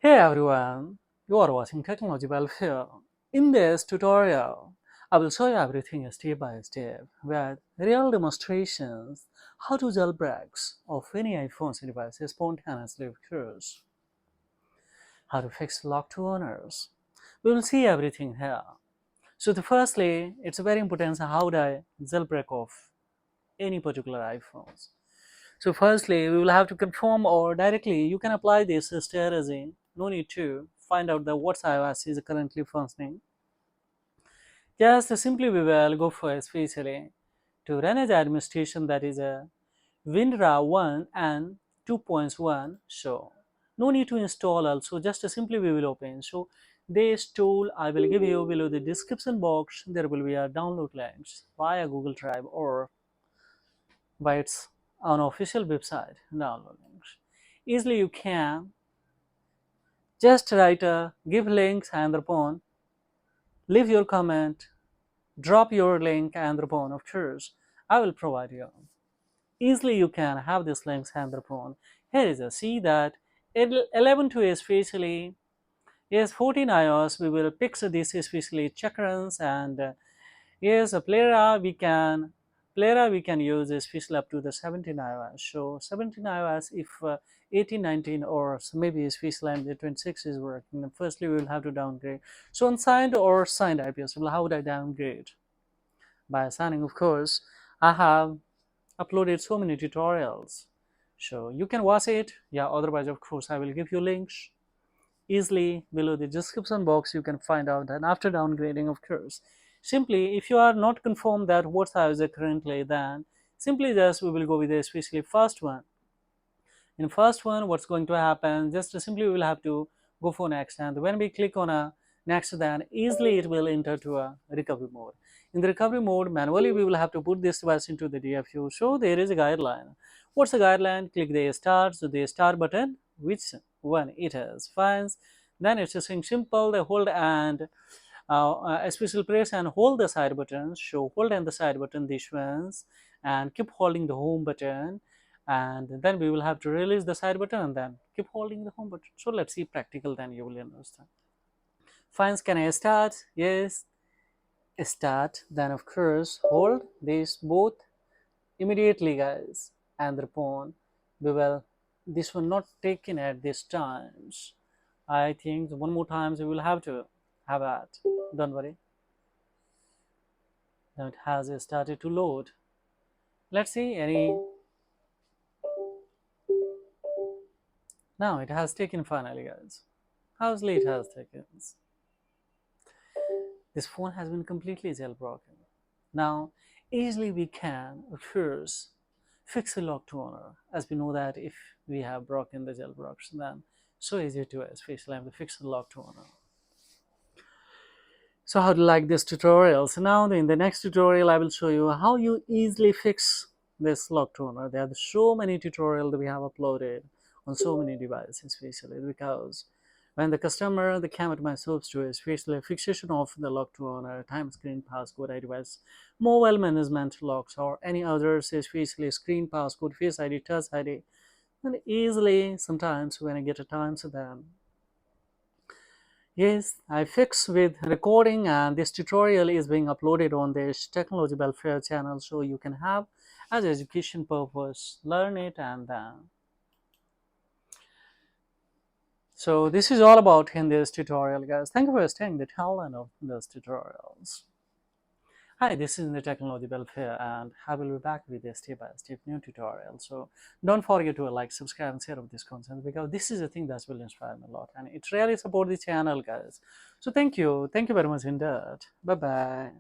Hey everyone, you are watching Technology Welfare. In this tutorial, I will show you everything step by step with real demonstrations how to jailbreaks of any iPhone devices spontaneously occurs, how to fix lock to owners. We will see everything here. So firstly, it's very important how to jailbreak of any particular iPhones. So firstly, we will have to confirm or directly you can apply this strategy. No need to find out that what iOS is currently functioning. Just simply we will go for especially to run as administration, that is a WinRAR 1 and 2.1. So no need to install also, just simply we will open. So this tool I will give you below the description box. There will be a download links via Google Drive or by its own official website download links. Easily you can just write a give links and upon leave your comment, drop your link and upon of course I will provide you. Easily you can have these links and upon. Here is a see that 11 to especially yes 14 iOS we will pick this especially checkruns and yes, a player we can use especially up to the 17 iOS. So 17 iOS if 18, 19 or maybe especially and the 26 is working, then firstly we will have to downgrade. So unsigned or signed IPS, well, how would I downgrade? By signing, of course. I have uploaded so many tutorials. So you can watch it. Yeah, otherwise of course I will give you links easily below the description box. You can find out that after downgrading of course simply if you are not confirmed that what size is currently, then simply just we will go with the especially first one. In first one what's going to happen, just simply we will have to go for next, and when we click on a next, then easily it will enter to a recovery mode. In the recovery mode manually we will have to put this device into the DFU. So there is a guideline. What's the guideline? Click the start, so the start button, which one it is finds, then it's just simple the hold and especially press and hold the side buttons. So hold and the side button these ones and keep holding the home button, and then we will have to release the side button and then keep holding the home button. So let's see practical, then you will understand. Fines, can I start? Yes, start. Then of course hold these both immediately guys, and the pawn we will this one not taken at this times. I think one more times we will have to have that. Don't worry. Now it has started to load. Let's see any. Now it has taken finally guys. How's late has taken? This phone has been completely jailbroken. Now easily we can of course fix a lock to owner, as we know that if we have broken the jailbreaks, then so easy to especially have to fix the lock to owner. So how to like this tutorial? So now in the next tutorial I will show you how you easily fix this lock toner. There are so many tutorials that we have uploaded on so many devices, especially because when the customer came at my source to especially fixation of the lock toner, time screen passcode device, mobile management locks or any others, especially screen passcode, face ID, touch ID, and easily sometimes when I get a time, so then yes, I fix with recording, and this tutorial is being uploaded on this Technology Welfare channel, so you can have as education purpose, learn it, and so this is all about in this tutorial, guys. Thank you for staying the talent of those tutorials. Hi, this is the Technology Welfare, and I will be back with a step-by-step new tutorial. So don't forget to like, subscribe, and share of this content, because this is a thing that will inspire me a lot, and it really support the channel, guys. So thank you very much indeed. Bye bye.